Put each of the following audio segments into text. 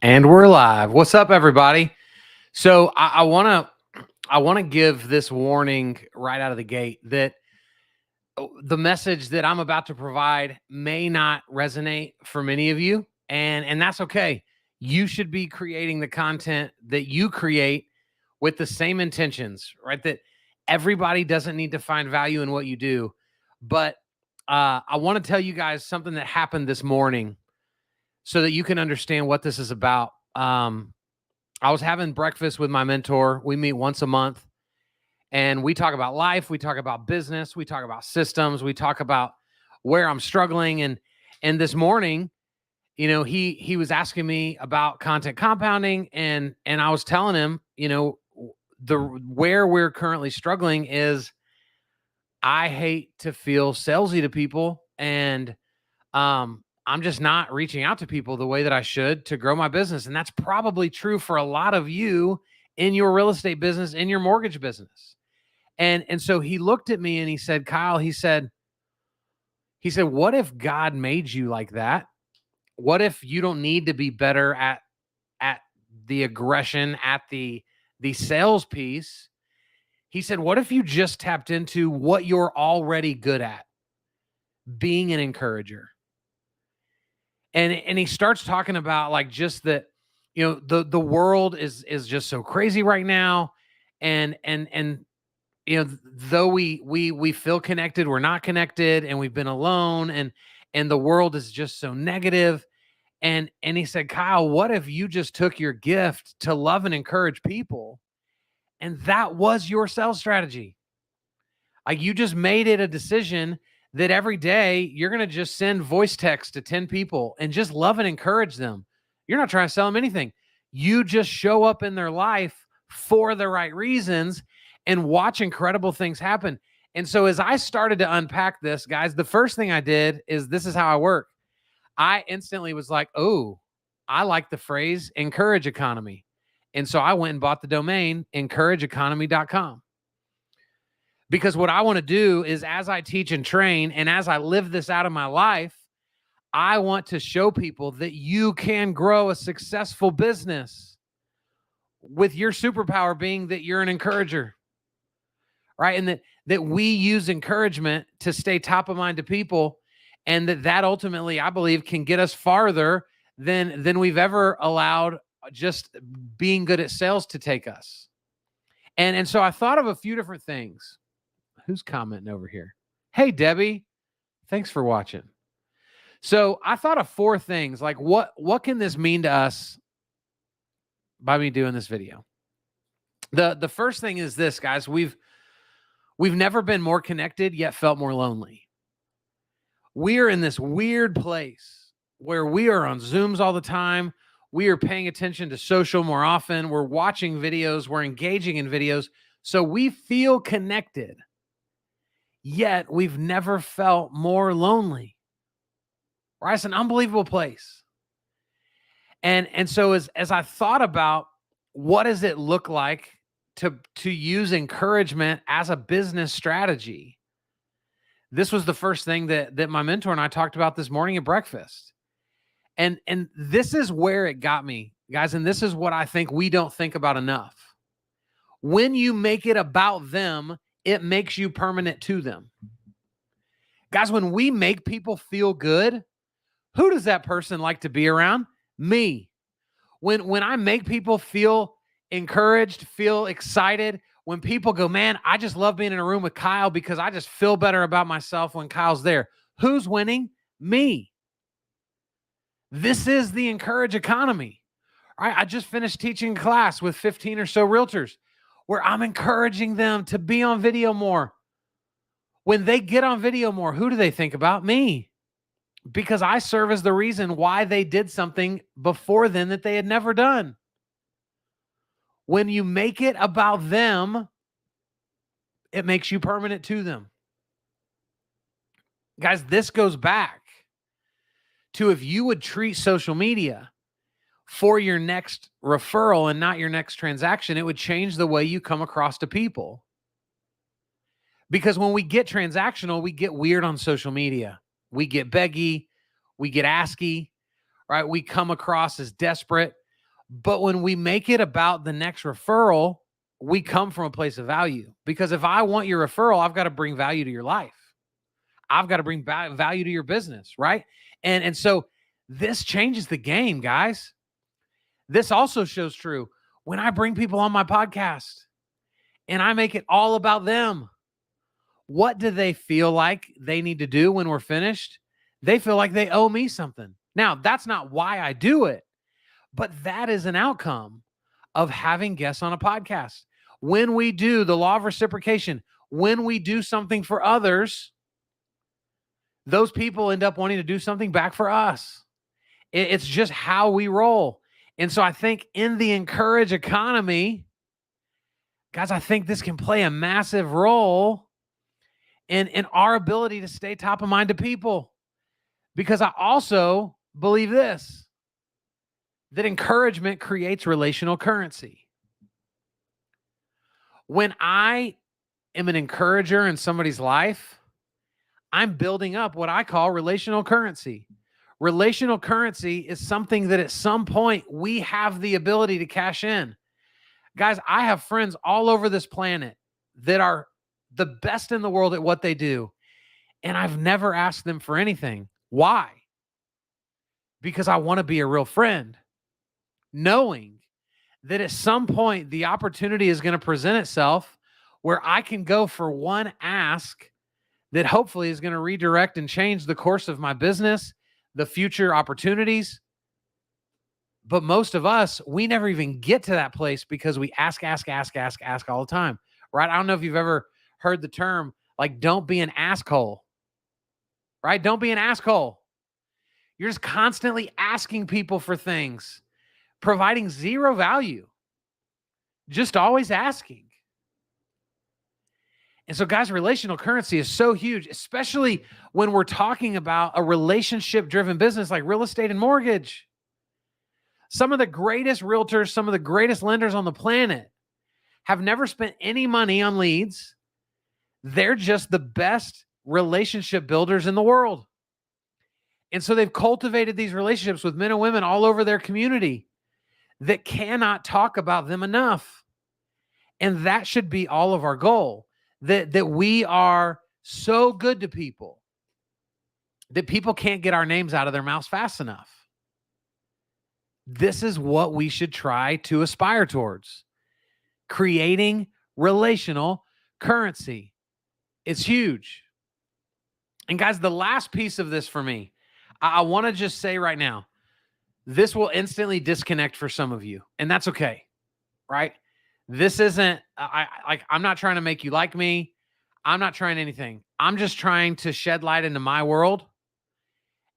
And we're live. What's up, everybody? So I want to give this warning right out of the gate that the message that I'm about to provide may not resonate for many of you, and that's okay. You should be creating the content that you create with the same intentions, right? That everybody doesn't need to find value in what you do, but I want to tell you guys something that happened this morning so that you can understand what this is about. I was having breakfast with my mentor. We meet once a month and we talk about life, we talk about business, we talk about systems, we talk about where I'm struggling. And this morning, he was asking me about content compounding, and I was telling him, the where we're currently struggling is I hate to feel salesy to people, and I'm just not reaching out to people the way that I should to grow my business. And that's probably true for a lot of you in your real estate business, in your mortgage business. And so he looked at me and he said, Kyle, he said, what if God made you like that? What if you don't need to be better at the aggression, at the sales piece? He said, what if you just tapped into what you're already good at, being an encourager? And he starts talking about like just that, the world is just so crazy right now. And though we feel connected, we're not connected, and we've been alone, and the world is just so negative. And he said, Kyle, what if you just took your gift to love and encourage people, and that was your sales strategy? Like, you just made it a decision that every day you're going to just send voice text to 10 people and just love and encourage them. You're not trying to sell them anything. You just show up in their life for the right reasons and watch incredible things happen. And so as I started to unpack this, guys, the first thing I did is, this is how I work. I instantly was like, oh, I like the phrase encourage economy. And so I went and bought the domain encourageeconomy.com. Because what I want to do is, as I teach and train, and as I live this out of my life, I want to show people that you can grow a successful business with your superpower being that you're an encourager, right? And that we use encouragement to stay top of mind to people, and that ultimately, I believe, can get us farther than we've ever allowed just being good at sales to take us. And so I thought of a few different things. Who's commenting over here? Hey, Debbie, thanks for watching. So I thought of 4 things. Like, what can this mean to us by me doing this video? The first thing is this, guys. We've never been more connected, yet felt more lonely. We are in this weird place where we are on Zooms all the time. We are paying attention to social more often. We're watching videos. We're engaging in videos. So we feel connected, yet we've never felt more lonely. Right? It's an unbelievable place. And so as I thought about what does it look like to use encouragement as a business strategy, this was the first thing that my mentor and I talked about this morning at breakfast. And this is where it got me, guys, and this is what I think we don't think about enough. When you make it about them, it makes you permanent to them. Guys, when we make people feel good, who does that person like to be around? Me. When I make people feel encouraged, feel excited, when people go, man, I just love being in a room with Kyle because I just feel better about myself when Kyle's there. Who's winning? Me. This is the encourage economy. All right, I just finished teaching a class with 15 or so realtors where I'm encouraging them to be on video more. When they get on video more, who do they think about? Me. Because I serve as the reason why they did something before then that they had never done. When you make it about them, it makes you permanent to them. Guys, this goes back to, if you would treat social media for your next referral and not your next transaction, it would change the way you come across to people. Because when we get transactional, we get weird on social media. We get beggy, we get asky, right? We come across as desperate. But when we make it about the next referral, we come from a place of value. Because if I want your referral, I've got to bring value to your life. I've got to bring value to your business, right? And so this changes the game, guys. This also shows true when I bring people on my podcast and I make it all about them. What do they feel like they need to do when we're finished? They feel like they owe me something. Now, that's not why I do it, but that is an outcome of having guests on a podcast. When we do the law of reciprocation, when we do something for others, those people end up wanting to do something back for us. It's just how we roll. And so I think in the encourage economy, guys, I think this can play a massive role in our ability to stay top of mind to people. Because I also believe this, that encouragement creates relational currency. When I am an encourager in somebody's life, I'm building up what I call relational currency. Relational currency is something that at some point we have the ability to cash in. Guys, I have friends all over this planet that are the best in the world at what they do, and I've never asked them for anything. Why? Because I want to be a real friend, knowing that at some point the opportunity is going to present itself where I can go for one ask that hopefully is going to redirect and change the course of my business, the future opportunities. But most of us, we never even get to that place because we ask all the time, right? I don't know if you've ever heard the term, like, don't be an asshole, right? Don't be an asshole. You're just constantly asking people for things, providing zero value, just always asking. And so, guys, relational currency is so huge, especially when we're talking about a relationship-driven business like real estate and mortgage. Some of the greatest realtors, some of the greatest lenders on the planet have never spent any money on leads. They're just the best relationship builders in the world. And so they've cultivated these relationships with men and women all over their community that cannot talk about them enough. And that should be all of our goal, that we are so good to people that people can't get our names out of their mouths fast enough. This is what we should try to aspire towards. Creating relational currency. It's huge. And guys, the last piece of this for me, I want to just say right now, this will instantly disconnect for some of you, and that's okay, right? This isn't, I'm not trying to make you like me. I'm not trying anything. I'm just trying to shed light into my world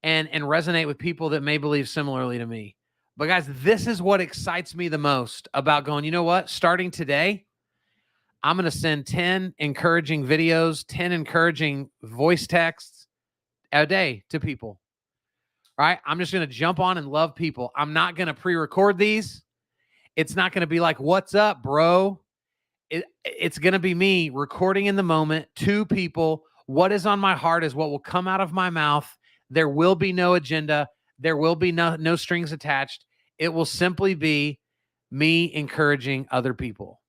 and resonate with people that may believe similarly to me. But guys, this is what excites me the most about going, you know what? Starting today, I'm going to send 10 encouraging videos, 10 encouraging voice texts a day to people, right? I'm just going to jump on and love people. I'm not going to pre-record these. It's not going to be like, what's up, bro? It's going to be me recording in the moment to people. What is on my heart is what will come out of my mouth. There will be no agenda. There will be no strings attached. It will simply be me encouraging other people.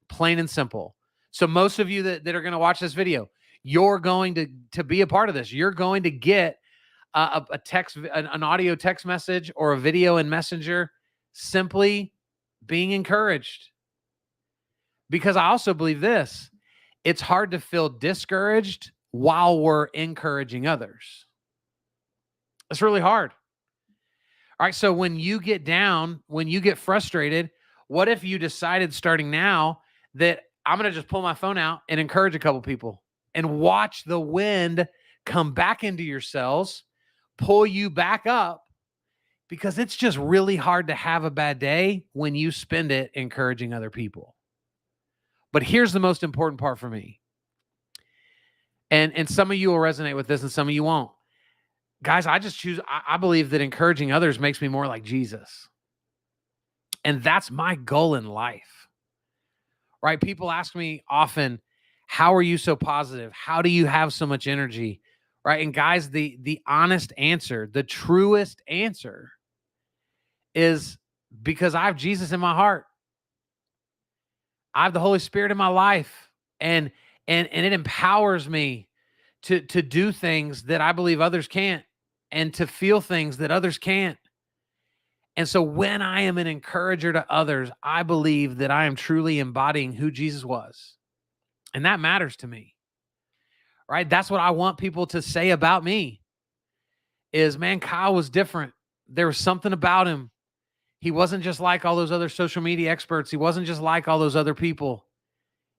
Plain and simple. So most of you that are going to watch this video, you're going to be a part of this. You're going to get a text, an audio text message or a video in Messenger, simply being encouraged. Because I also believe this, it's hard to feel discouraged while we're encouraging others. It's really hard. All right, so when you get down, when you get frustrated, what if you decided starting now that I'm going to just pull my phone out and encourage a couple people and watch the wind come back into your cells, pull you back up, because it's just really hard to have a bad day when you spend it encouraging other people. But here's the most important part for me. And some of you will resonate with this and some of you won't. Guys, I believe that encouraging others makes me more like Jesus. And that's my goal in life, right? People ask me often, how are you so positive? How do you have so much energy, right? And guys, the honest answer, the truest answer is because I have Jesus in my heart. I have the Holy Spirit in my life, and it empowers me to do things that I believe others can't, and to feel things that others can't. And so when I am an encourager to others, I believe that I am truly embodying who Jesus was. And that matters to me. Right? That's what I want people to say about me is, man, Kyle was different. There was something about him. He wasn't just like all those other social media experts. He wasn't just like all those other people.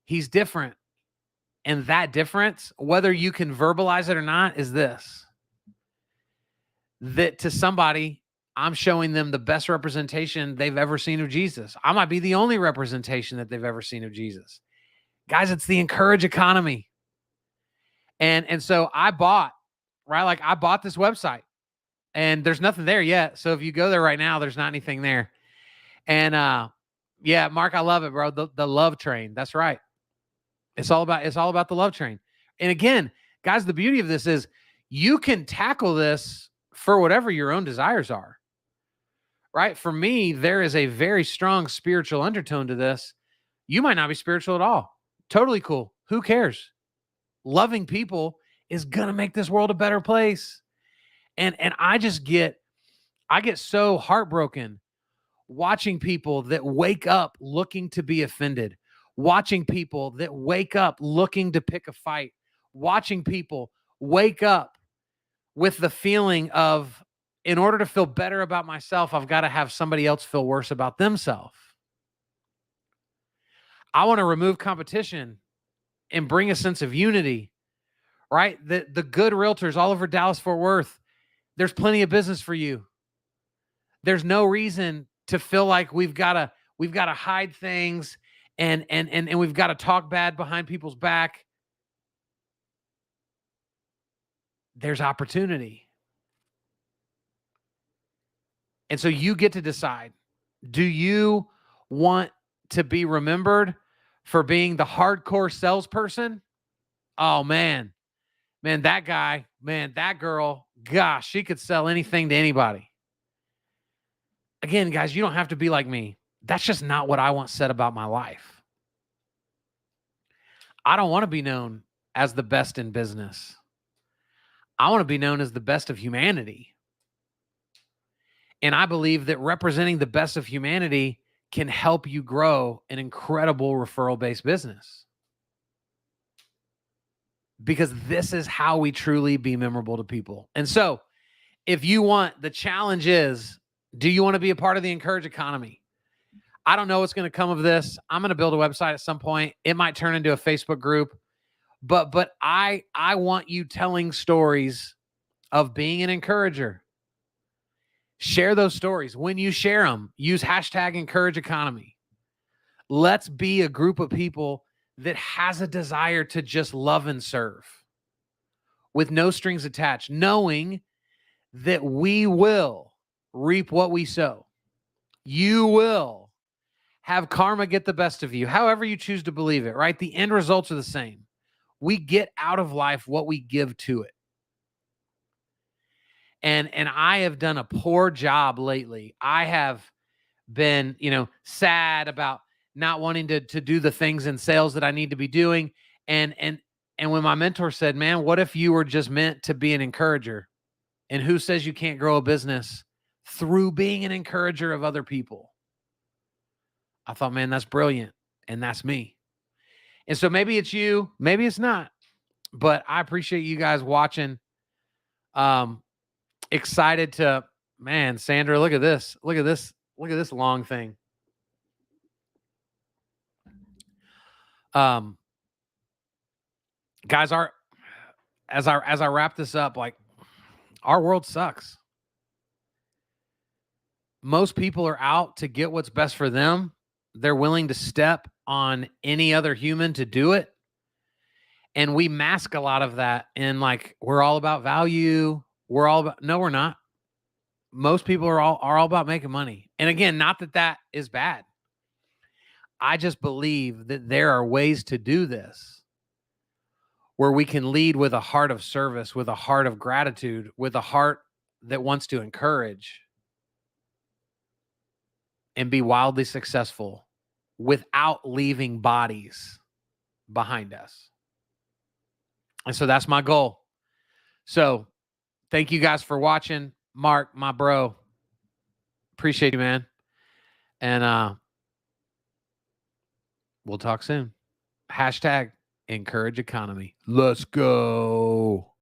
He's different. And that difference, whether you can verbalize it or not, is this: that to somebody, I'm showing them the best representation they've ever seen of Jesus. I might be the only representation that they've ever seen of Jesus. Guys, it's the encourage economy. And so I bought, right? Like I bought this website and there's nothing there yet. So if you go there right now, there's not anything there. And yeah, Mark, I love it, bro. The love train. That's right. It's all about the love train. And again, guys, the beauty of this is you can tackle this for whatever your own desires are. Right? For me, there is a very strong spiritual undertone to this. You might not be spiritual at all. Totally cool. Who cares? Loving people is going to make this world a better place. And I get so heartbroken watching people that wake up looking to be offended, watching people that wake up looking to pick a fight, watching people wake up with the feeling of, in order to feel better about myself, I've got to have somebody else feel worse about themselves. I want to remove competition and bring a sense of unity, right? The good realtors all over Dallas, Fort Worth, there's plenty of business for you. There's no reason to feel like we've got to hide things and we've got to talk bad behind people's back. There's opportunity. And so you get to decide, do you want to be remembered for being the hardcore salesperson? Oh, man, that guy, man, that girl, gosh, she could sell anything to anybody. Again, guys, you don't have to be like me. That's just not what I want said about my life. I don't want to be known as the best in business. I want to be known as the best of humanity. And I believe that representing the best of humanity can help you grow an incredible referral-based business. Because this is how we truly be memorable to people. And so if you want, the challenge is, do you want to be a part of the encourage economy? I don't know what's going to come of this. I'm going to build a website at some point. It might turn into a Facebook group, but I want you telling stories of being an encourager. Share those stories. When you share them, use hashtag encourage economy. Let's be a group of people that has a desire to just love and serve with no strings attached, knowing that we will reap what we sow. You will have karma get the best of you, however you choose to believe it, right? The end results are the same. We get out of life what we give to it. And I have done a poor job lately. I have been, sad about not wanting to do the things in sales that I need to be doing. And when my mentor said, man, what if you were just meant to be an encourager? And who says you can't grow a business through being an encourager of other people? I thought, man, that's brilliant. And that's me. And so maybe it's you, maybe it's not, but I appreciate you guys watching. Excited to, man, Sandra, look at this. Look at this. Look at this long thing. Guys, as I wrap this up, like, our world sucks. Most people are out to get what's best for them. They're willing to step on any other human to do it. And we mask a lot of that in, like, we're all about value. No, we're not. Most people are all about making money. And again, not that is bad. I just believe that there are ways to do this where we can lead with a heart of service, with a heart of gratitude, with a heart that wants to encourage. and be wildly successful without leaving bodies behind us. And so that's my goal. So thank you guys for watching. Mark, my bro, appreciate you, man. And we'll talk soon. Hashtag encourage economy. Let's go.